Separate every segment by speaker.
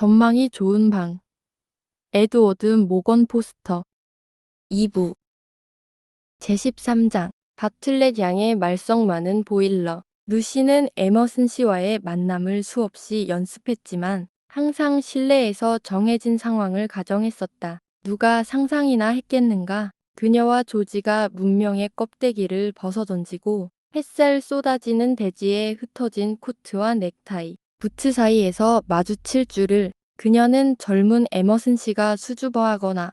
Speaker 1: 전망이 좋은 방. 에드워드 모건 포스터. 2부. 제13장. 바틀렛 양의 말썽 많은 보일러. 루시는 에머슨 씨와의 만남을 수없이 연습했지만 항상 실내에서 정해진 상황을 가정했었다. 누가 상상이나 했겠는가? 그녀와 조지가 문명의 껍데기를 벗어던지고 햇살 쏟아지는 대지에 흩어진 코트와 넥타이, 부츠 사이에서 마주칠 줄을. 그녀는 젊은 에머슨 씨가 수줍어하거나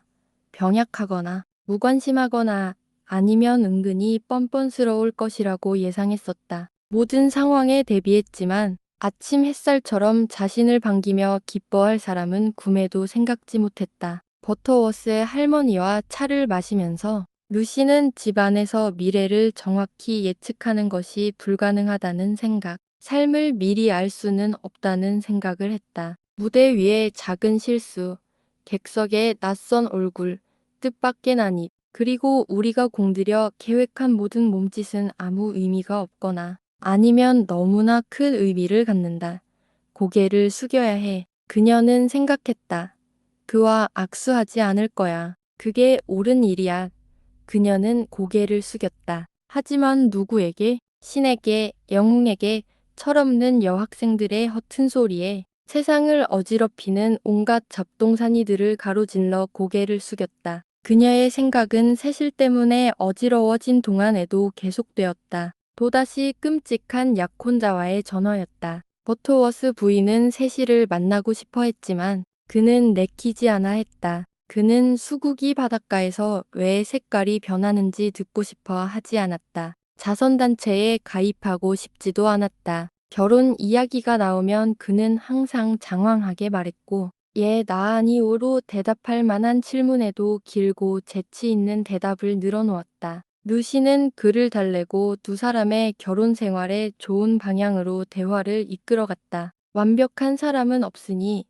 Speaker 1: 병약하거나 무관심하거나 아니면 은근히 뻔뻔스러울 것이라고 예상했었다. 모든 상황에 대비했지만 아침 햇살처럼 자신을 반기며 기뻐할 사람은 꿈에도 생각지 못했다. 버터워스의 할머니와 차를 마시면서 루시는 집안에서 미래를 정확히 예측하는 것이 불가능하다는 생각, 삶을 미리 알 수는 없다는 생각을 했다. 무대 위의 작은 실수, 객석의 낯선 얼굴, 뜻밖의 난입, 그리고 우리가 공들여 계획한 모든 몸짓은 아무 의미가 없거나 아니면 너무나 큰 의미를 갖는다. 고개를 숙여야 해. 그녀는 생각했다. 그와 악수하지 않을 거야. 그게 옳은 일이야. 그녀는 고개를 숙였다. 하지만 누구에게? 신에게, 영웅에게, 철없는 여학생들의 허튼 소리에 세상을 어지럽히는 온갖 잡동사니들을 가로질러 고개를 숙였다. 그녀의 생각은 세실 때문에 어지러워진 동안에도 계속되었다. 또다시 끔찍한 약혼자와의 전화였다. 버터워스 부인은 세실을 만나고 싶어 했지만 그는 내키지 않아 했다. 그는 수국이 바닷가에서 왜 색깔이 변하는지 듣고 싶어 하지 않았다. 자선단체에 가입하고 싶지도 않았다. 결혼 이야기가 나오면 그는 항상 장황하게 말했고 예, 나 아니오로 대답할 만한 질문에도 길고 재치 있는 대답을 늘어놓았다. 루시는 그를 달래고 두 사람의 결혼 생활에 좋은 방향으로 대화를 이끌어갔다. 완벽한 사람은 없으니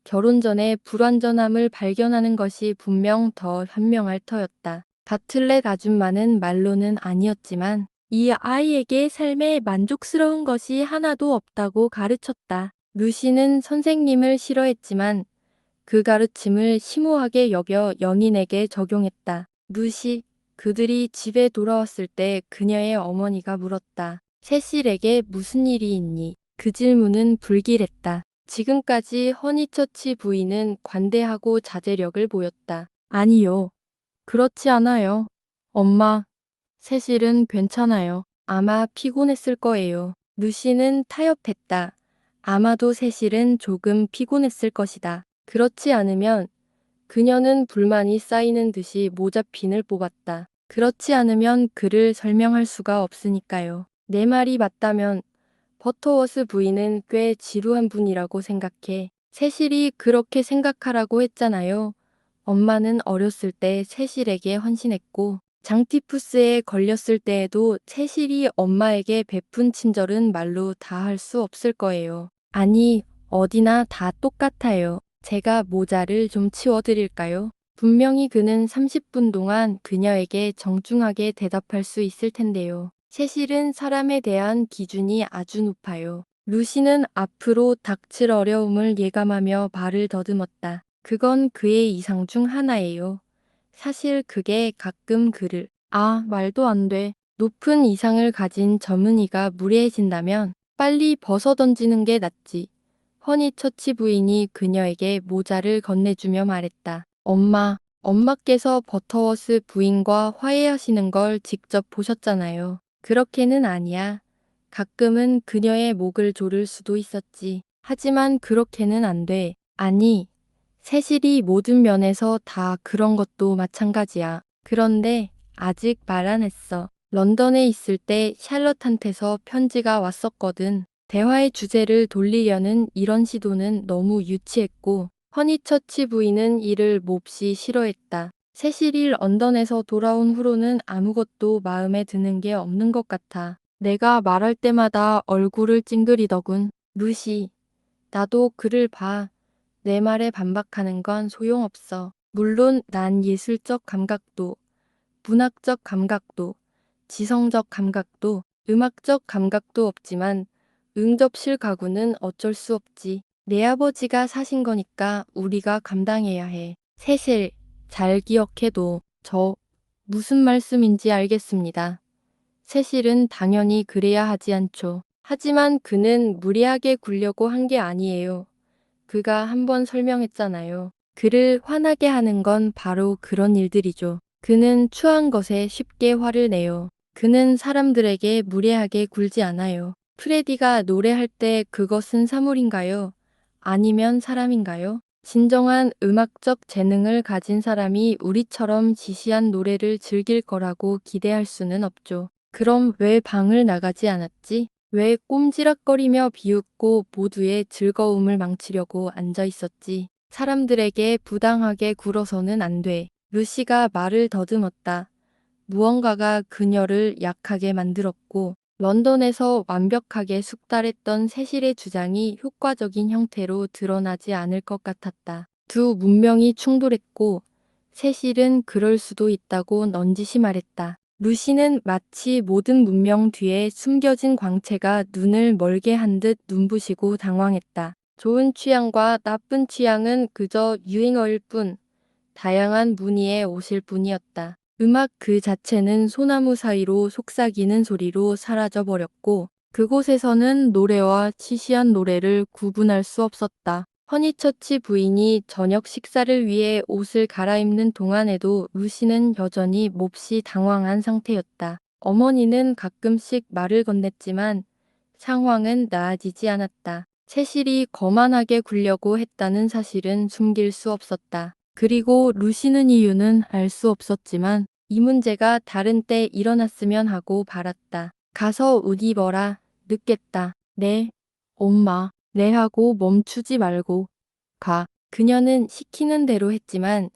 Speaker 1: 결혼 전에 불완전함을 발견하는 것이 분명 더 현명할 터였다. 바틀렛 아줌마는 말로는 아니었지만 이 아이에게 삶에 만족스러운 것이 하나도 없다고 가르쳤다. 루시는 선생님을 싫어했지만 그 가르침을 심오하게 여겨 연인에게 적용했다. 루시, 그들이 집에 돌아왔을 때 그녀의 어머니가 물었다. 세실에게 무슨 일이 있니? 그 질문은 불길했다. 지금까지 허니처치 부인은 관대하고 자제력을 보였다. 아니요. 그렇지 않아요. 엄마, 세실은 괜찮아요. 아마 피곤했을 거예요. 루시는 타협했다. 아마도 세실은 조금 피곤했을 것이다. 그렇지 않으면 그녀는 불만이 쌓이는 듯이 모자핀을 뽑았다. 그렇지 않으면 그를 설명할 수가 없으니까요. 내 말이 맞다면 버터워스 부인은 꽤 지루한 분이라고 생각해. 세실이 그렇게 생각하라고 했잖아요. 엄마는 어렸을 때 세실에게 헌신했고 장티푸스에 걸렸을 때에도 세실이 엄마에게 베푼 친절은 말로 다 할 수 없을 거예요. 아니, 어디나 다 똑같아요. 제가 모자를 좀 치워드릴까요? 분명히 그는 30분 동안 그녀에게 정중하게 대답할 수 있을 텐데요. 세실은 사람에 대한 기준이 아주 높아요. 루시는 앞으로 닥칠 어려움을 예감하며 발을 더듬었다. 그건 그의 이상 중 하나예요. 사실 그게 가끔 그를 말도 안 돼. 높은 이상을 가진 젊은이가 무례해진다면 빨리 벗어던지는 게 낫지. 허니처치 부인이 그녀에게 모자를 건네주며 말했다. 엄마께서 버터워스 부인과 화해하시는 걸 직접 보셨잖아요. 그렇게는 아니야. 가끔은 그녀의 목을 조를 수도 있었지. 하지만 그렇게는 안 돼. 아니, 세실이 모든 면에서 다 그런 것도 마찬가지야. 그런데 아직 말 안 했어. 런던에 있을 때 샬럿한테서 편지가 왔었거든. 대화의 주제를 돌리려는 이런 시도는 너무 유치했고 허니처치 부인은 이를 몹시 싫어했다. 세실이 런던에서 돌아온 후로는 아무것도 마음에 드는 게 없는 것 같아. 내가 말할 때마다 얼굴을 찡그리더군. 루시, 나도 그를 봐. 내 말에 반박하는 건 소용없어. 물론 난 예술적 감각도, 문학적 감각도, 지성적 감각도, 음악적 감각도 없지만 응접실 가구는 어쩔 수 없지. 내 아버지가 사신 거니까 우리가 감당해야 해. 세실, 잘 기억해도 무슨 말씀인지 알겠습니다. 세실은 당연히 그래야 하지 않죠. 하지만 그는 무리하게 굴려고 한 게 아니에요. 그가 한번 설명했잖아요. 그를 화나게 하는 건 바로 그런 일들이죠. 그는 추한 것에 쉽게 화를 내요. 그는 사람들에게 무례하게 굴지 않아요. 프레디가 노래할 때 그것은 사물인가요? 아니면 사람인가요? 진정한 음악적 재능을 가진 사람이 우리처럼 지시한 노래를 즐길 거라고 기대할 수는 없죠. 그럼 왜 방을 나가지 않았지? 왜 꼼지락거리며 비웃고 모두의 즐거움을 망치려고 앉아 있었지? 사람들에게 부당하게 굴어서는 안 돼. 루시가 말을 더듬었다. 무언가가 그녀를 약하게 만들었고 런던에서 완벽하게 숙달했던 세실의 주장이 효과적인 형태로 드러나지 않을 것 같았다. 두 문명이 충돌했고 세실은 그럴 수도 있다고 넌지시 말했다. 루시는 마치 모든 문명 뒤에 숨겨진 광채가 눈을 멀게 한 듯 눈부시고 당황했다. 좋은 취향과 나쁜 취향은 그저 유행어일 뿐, 다양한 무늬의 옷일 뿐이었다. 음악 그 자체는 소나무 사이로 속삭이는 소리로 사라져버렸고 그곳에서는 노래와 시시한 노래를 구분할 수 없었다. 허니처치 부인이 저녁 식사를 위해 옷을 갈아입는 동안에도 루시는 여전히 몹시 당황한 상태였다. 어머니는 가끔씩 말을 건넸지만 상황은 나아지지 않았다. 세실이 거만하게 굴려고 했다는 사실은 숨길 수 없었다. 그리고 루시는 이유는 알 수 없었지만 이 문제가 다른 때 일어났으면 하고 바랐다. 가서 옷 입어라. 늦겠다. 네. 엄마. 네 하고 멈추지 말고 가. 그녀는 시키는 대로 했지만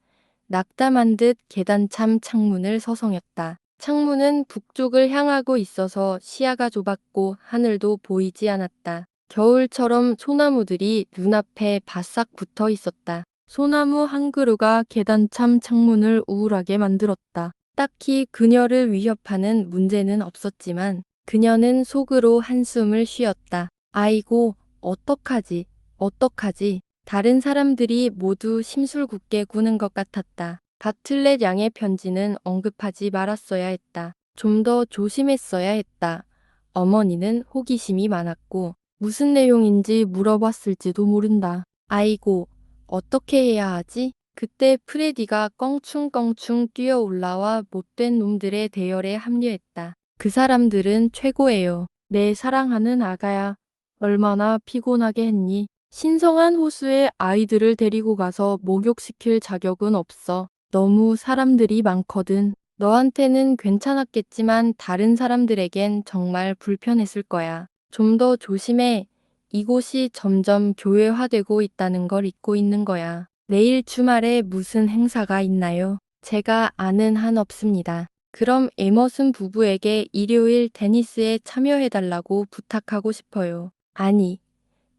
Speaker 1: 낙담한 듯 계단참 창문을 서성였다. 창문은 북쪽을 향하고 있어서 시야가 좁았고 하늘도 보이지 않았다. 겨울처럼 소나무들이 눈앞에 바싹 붙어 있었다. 소나무 한 그루가 계단참 창문을 우울하게 만들었다. 딱히 그녀를 위협하는 문제는 없었지만 그녀는 속으로 한숨을 쉬었다. 아이고, 어떡하지, 어떡하지. 다른 사람들이 모두 심술궂게 구는 것 같았다. 바틀렛 양의 편지는 언급하지 말았어야 했다. 좀 더 조심했어야 했다. 어머니는 호기심이 많았고 무슨 내용인지 물어봤을지도 모른다. 아이고, 어떻게 해야 하지? 그때 프레디가 껑충껑충 뛰어 올라와 못된 놈들의 대열에 합류했다. 그 사람들은 최고예요. 내 사랑하는 아가야. 얼마나 피곤하게 했니? 신성한 호수에 아이들을 데리고 가서 목욕시킬 자격은 없어. 너무 사람들이 많거든. 너한테는 괜찮았겠지만 다른 사람들에겐 정말 불편했을 거야. 좀 더 조심해. 이곳이 점점 교회화되고 있다는 걸 잊고 있는 거야. 내일 주말에 무슨 행사가 있나요? 제가 아는 한 없습니다. 그럼 에머슨 부부에게 일요일 테니스에 참여해달라고 부탁하고 싶어요. 아니,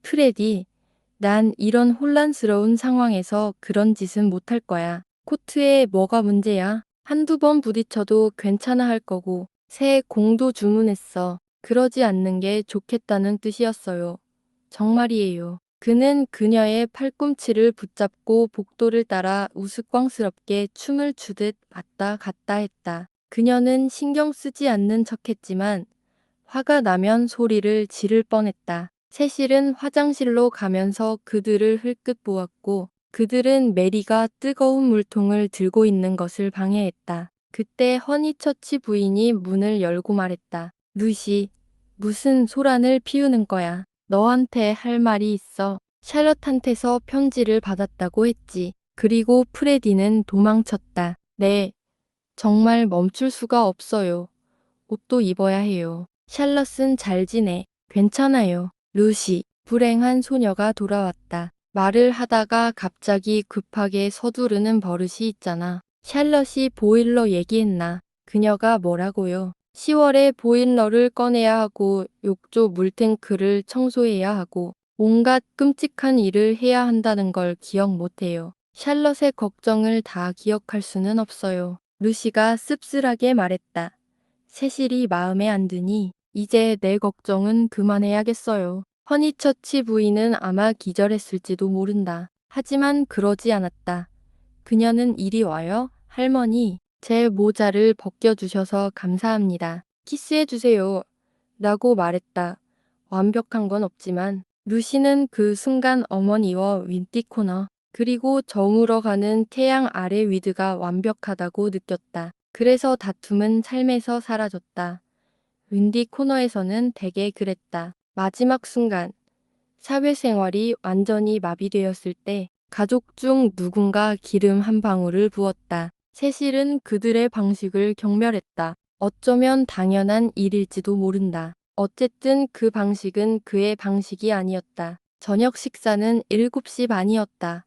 Speaker 1: 프레디, 난 이런 혼란스러운 상황에서 그런 짓은 못할 거야. 코트에 뭐가 문제야? 한두 번 부딪혀도 괜찮아 할 거고, 새 공도 주문했어. 그러지 않는 게 좋겠다는 뜻이었어요. 정말이에요. 그는 그녀의 팔꿈치를 붙잡고 복도를 따라 우스꽝스럽게 춤을 추듯 왔다 갔다 했다. 그녀는 신경 쓰지 않는 척했지만 화가 나면 소리를 지를 뻔했다. 세실은 화장실로 가면서 그들을 흘끗 보았고 그들은 메리가 뜨거운 물통을 들고 있는 것을 방해했다. 그때 허니처치 부인이 문을 열고 말했다. 루시, 무슨 소란을 피우는 거야. 너한테 할 말이 있어. 샬럿한테서 편지를 받았다고 했지. 그리고 프레디는 도망쳤다. 네, 정말 멈출 수가 없어요. 옷도 입어야 해요. 샬럿은 잘 지내. 괜찮아요. 루시, 불행한 소녀가 돌아왔다. 말을 하다가 갑자기 급하게 서두르는 버릇이 있잖아. 샬럿이 보일러 얘기했나? 그녀가 뭐라고요? 10월에 보일러를 꺼내야 하고 욕조 물탱크를 청소해야 하고 온갖 끔찍한 일을 해야 한다는 걸 기억 못해요. 샬럿의 걱정을 다 기억할 수는 없어요. 루시가 씁쓸하게 말했다. 세실이 마음에 안 드니 이제 내 걱정은 그만해야겠어요. 허니처치 부인은 아마 기절했을지도 모른다. 하지만 그러지 않았다. 그녀는 이리 와요. 할머니, 제 모자를 벗겨주셔서 감사합니다. 키스해주세요. 라고 말했다. 완벽한 건 없지만 루시는 그 순간 어머니와 윈디 코너 그리고 저물어 가는 태양 아래 위드가 완벽하다고 느꼈다. 그래서 다툼은 삶에서 사라졌다. 윈디 코너에서는 대개 그랬다. 마지막 순간 사회생활이 완전히 마비되었을 때 가족 중 누군가 기름 한 방울을 부었다. 세실은 그들의 방식을 경멸했다. 어쩌면 당연한 일일지도 모른다. 어쨌든 그 방식은 그의 방식이 아니었다. 저녁 식사는 7시 반이었다.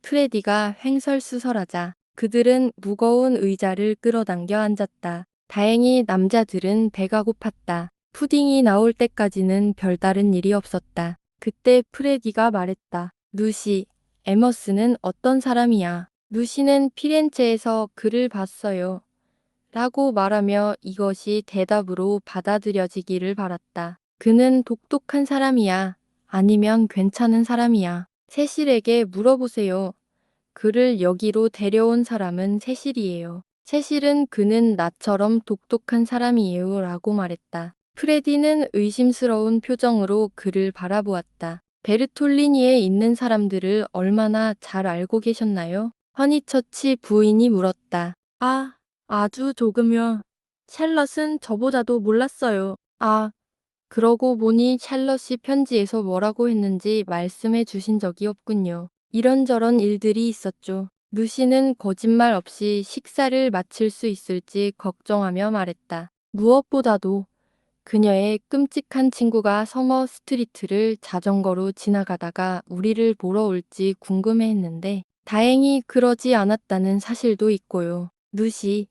Speaker 1: 프레디가 횡설수설하자 그들은 무거운 의자를 끌어당겨 앉았다. 다행히 남자들은 배가 고팠다. 푸딩이 나올 때까지는 별다른 일이 없었다. 그때 프레디가 말했다. 루시, 에머스는 어떤 사람이야? 루시는 피렌체에서 그를 봤어요. 라고 말하며 이것이 대답으로 받아들여지기를 바랐다. 그는 독특한 사람이야. 아니면 괜찮은 사람이야. 세실에게 물어보세요. 그를 여기로 데려온 사람은 세실이에요. 세실은 그는 나처럼 독특한 사람이에요. 라고 말했다. 프레디는 의심스러운 표정으로 그를 바라보았다. 베르톨리니에 있는 사람들을 얼마나 잘 알고 계셨나요? 허니처치 부인이 물었다. 아, 아주 조금요. 샬럿은 저보다도 몰랐어요. 아, 그러고 보니 샬럿이 편지에서 뭐라고 했는지 말씀해 주신 적이 없군요. 이런저런 일들이 있었죠. 루시는 거짓말 없이 식사를 마칠 수 있을지 걱정하며 말했다. 무엇보다도 그녀의 끔찍한 친구가 서머 스트리트를 자전거로 지나가다가 우리를 보러 올지 궁금해했는데 다행히 그러지 않았다는 사실도 있고요. 루시,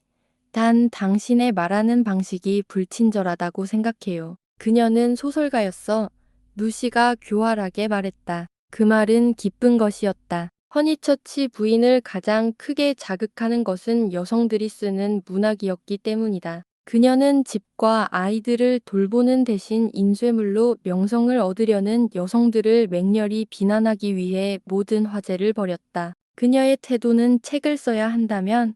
Speaker 1: 단 당신의 말하는 방식이 불친절하다고 생각해요. 그녀는 소설가였어. 루시가 교활하게 말했다. 그 말은 기쁜 것이었다. 허니처치 부인을 가장 크게 자극하는 것은 여성들이 쓰는 문학이었기 때문이다. 그녀는 집과 아이들을 돌보는 대신 인쇄물로 명성을 얻으려는 여성들을 맹렬히 비난하기 위해 모든 화제를 벌였다. 그녀의 태도는 책을 써야 한다면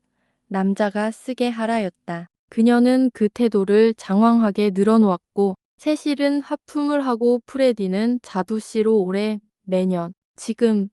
Speaker 1: 남자가 쓰게 하라였다. 그녀는 그 태도를 장황하게 늘어놓았고 세실은 하품을 하고 프레디는 자두씨로 올해 매년 지금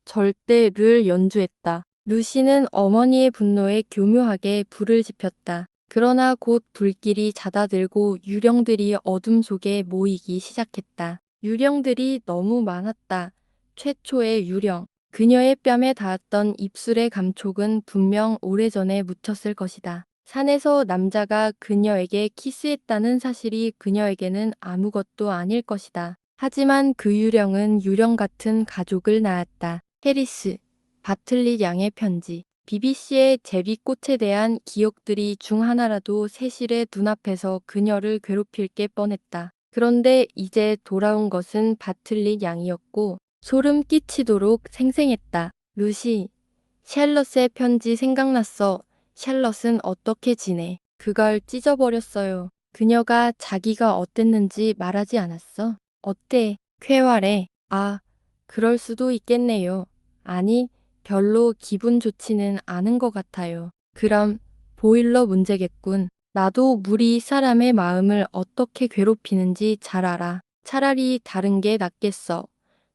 Speaker 1: 절대를 연주했다. 루시는 어머니의 분노에 교묘하게 불을 지폈다. 그러나 곧 불길이 잦아들고 유령들이 어둠 속에 모이기 시작했다. 유령들이 너무 많았다. 최초의 유령. 그녀의 뺨에 닿았던 입술의 감촉은 분명 오래전에 묻혔을 것이다. 산에서 남자가 그녀에게 키스했다는 사실이 그녀에게는 아무것도 아닐 것이다. 하지만 그 유령은 유령 같은 가족을 낳았다. 해리스, 바틀릿 양의 편지. BBC의 제비꽃에 대한 기억들이 중 하나라도 세실의 눈앞에서 그녀를 괴롭힐 게 뻔했다. 그런데 이제 돌아온 것은 바틀릿 양이었고 소름 끼치도록 생생했다. 루시, 샬럿의 편지 생각났어. 샬럿은 어떻게 지내? 그걸 찢어버렸어요. 그녀가 자기가 어땠는지 말하지 않았어? 어때? 쾌활해. 아, 그럴 수도 있겠네요. 아니, 별로 기분 좋지는 않은 것 같아요. 그럼 보일러 문제겠군. 나도 물이 사람의 마음을 어떻게 괴롭히는지 잘 알아. 차라리 다른 게 낫겠어.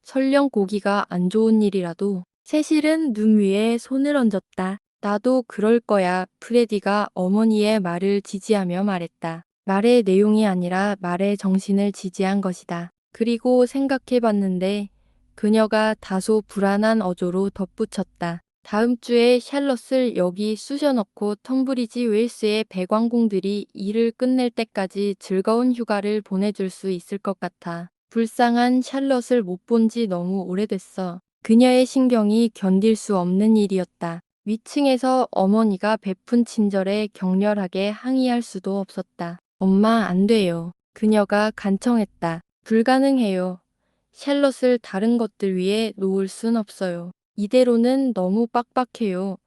Speaker 1: 설령 고기가 안 좋은 일이라도. 세실은 눈 위에 손을 얹었다. 나도 그럴 거야. 프레디가 어머니의 말을 지지하며 말했다. 말의 내용이 아니라 말의 정신을 지지한 것이다. 그리고 생각해 봤는데 그녀가 다소 불안한 어조로 덧붙였다. 다음 주에 샬럿을 여기 쑤셔넣고 텀브리지 웨일스의 배관공들이 일을 끝낼 때까지 즐거운 휴가를 보내줄 수 있을 것 같아. 불쌍한 샬럿을 못 본 지 너무 오래됐어. 그녀의 신경이 견딜 수 없는 일이었다. 위층에서 어머니가 베푼 친절에 격렬하게 항의할 수도 없었다. 엄마 안 돼요. 그녀가 간청했다. 불가능해요. 샬럿을 다른 것들 위에 놓을 순 없어요. 이대로는 너무 빡빡해요.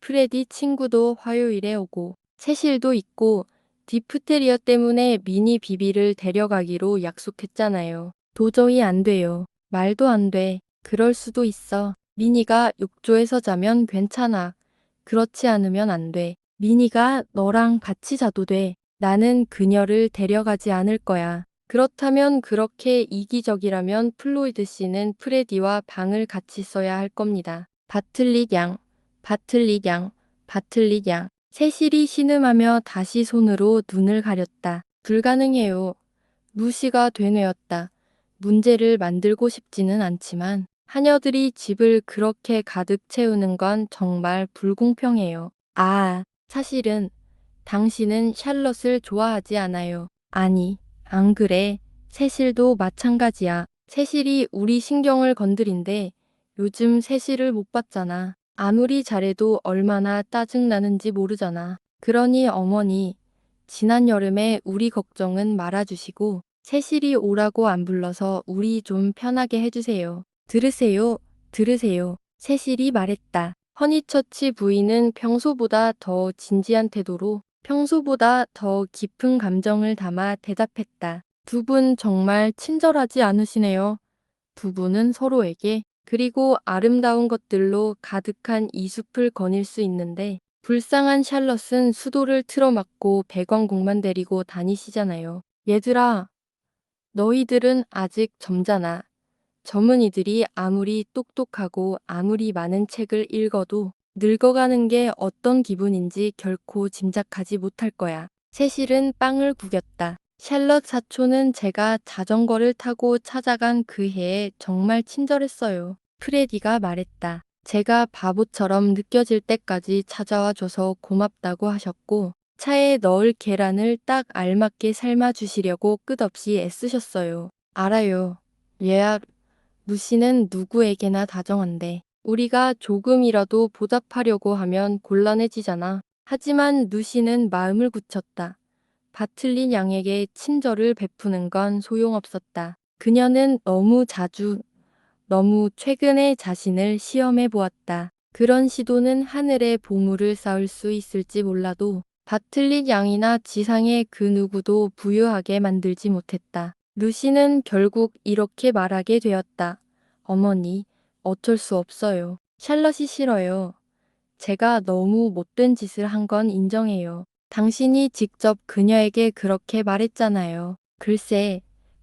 Speaker 1: 프레디 친구도 화요일에 오고 세실도 있고 디프테리아 때문에 미니 비비를 데려가기로 약속했잖아요. 도저히 안 돼요. 말도 안 돼. 그럴 수도 있어. 미니가 욕조에서 자면 괜찮아. 그렇지 않으면 안 돼. 미니가 너랑 같이 자도 돼. 나는 그녀를 데려가지 않을 거야. 그렇다면 그렇게 이기적이라면 플로이드 씨는 프레디와 방을 같이 써야 할 겁니다. 바틀릿 양, 바틀릿 양, 바틀릿 양. 세실이 신음하며 다시 손으로 눈을 가렸다. 불가능해요. 루시가 되뇌었다. 문제를 만들고 싶지는 않지만 하녀들이 집을 그렇게 가득 채우는 건 정말 불공평해요. 아, 사실은 당신은 샬럿을 좋아하지 않아요. 아니, 안 그래. 세실도 마찬가지야. 세실이 우리 신경을 건드린데 요즘 세실을 못 봤잖아. 아무리 잘해도 얼마나 짜증나는지 모르잖아. 그러니 어머니, 지난 여름에 우리 걱정은 말아주시고 세실이 오라고 안 불러서 우리 좀 편하게 해주세요. 들으세요. 들으세요. 세실이 말했다. 허니처치 부인은 평소보다 더 진지한 태도로 평소보다 더 깊은 감정을 담아 대답했다. 두 분 정말 친절하지 않으시네요. 두 분은 서로에게 그리고 아름다운 것들로 가득한 이 숲을 거닐 수 있는데 불쌍한 샬럿은 수도를 틀어막고 배관공만 데리고 다니시잖아요. 얘들아, 너희들은 아직 점잖아. 젊은이들이 아무리 똑똑하고 아무리 많은 책을 읽어도 늙어가는 게 어떤 기분인지 결코 짐작하지 못할 거야. 세실은 빵을 구겼다. 샬럿 사촌은 제가 자전거를 타고 찾아간 그 해에 정말 친절했어요. 프레디가 말했다. 제가 바보처럼 느껴질 때까지 찾아와 줘서 고맙다고 하셨고 차에 넣을 계란을 딱 알맞게 삶아주시려고 끝없이 애쓰셨어요. 알아요. 예약 루시는 누구에게나 다정한데 우리가 조금이라도 보답하려고 하면 곤란해지잖아. 하지만 루시는 마음을 굳혔다. 바틀린 양에게 친절을 베푸는 건 소용없었다. 그녀는 너무 자주, 너무 최근에 자신을 시험해 보았다. 그런 시도는 하늘에 보물을 쌓을 수 있을지 몰라도 바틀릿 양이나 지상의 그 누구도 부유하게 만들지 못했다. 루시는 결국 이렇게 말하게 되었다. 어머니, 어쩔 수 없어요. 샬럿이 싫어요. 제가 너무 못된 짓을 한 건 인정해요. 당신이 직접 그녀에게 그렇게 말했잖아요. 글쎄,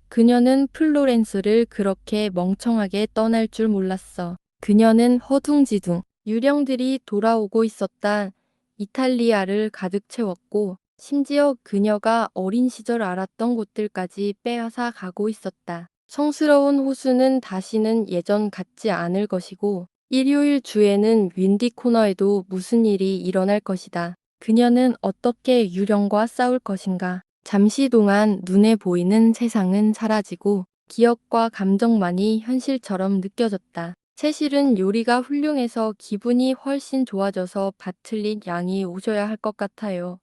Speaker 1: 그녀는 플로렌스를 그렇게 멍청하게 떠날 줄 몰랐어. 그녀는 허둥지둥 유령들이 돌아오고 있었다. 이탈리아를 가득 채웠고 심지어 그녀가 어린 시절 알았던 곳들까지 빼앗아 가고 있었다. 성스러운 호수는 다시는 예전 같지 않을 것이고 일요일 주에는 윈디 코너에도 무슨 일이 일어날 것이다. 그녀는 어떻게 유령과 싸울 것인가? 잠시 동안 눈에 보이는 세상은 사라지고 기억과 감정만이 현실처럼 느껴졌다. 세실은 요리가 훌륭해서 기분이 훨씬 좋아져서 바틀릿 양이 오셔야 할 것 같아요.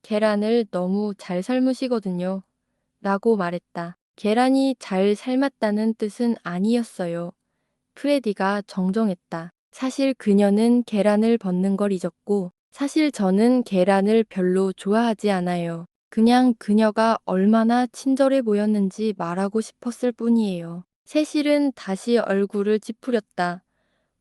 Speaker 1: 계란을 너무 잘 삶으시거든요. 라고 말했다. 계란이 잘 삶았다는 뜻은 아니었어요. 프레디가 정정했다. 사실 그녀는 계란을 벗는 걸 잊었고 사실 저는 계란을 별로 좋아하지 않아요. 그냥 그녀가 얼마나 친절해 보였는지 말하고 싶었을 뿐이에요. 세실은 다시 얼굴을 찌푸렸다.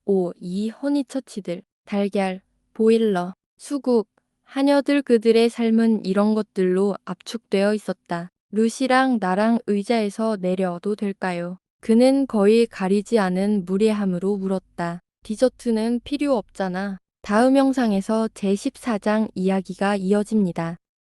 Speaker 1: 오, 이 허니처치들, 달걀, 보일러, 수국, 하녀들 그들의 삶은 이런 것들로 압축되어 있었다. 루시랑 나랑 의자에서 내려도 될까요? 그는 거의 가리지 않은 무례함으로 물었다. 디저트는 필요 없잖아. 다음 영상에서 제14장 이야기가 이어집니다.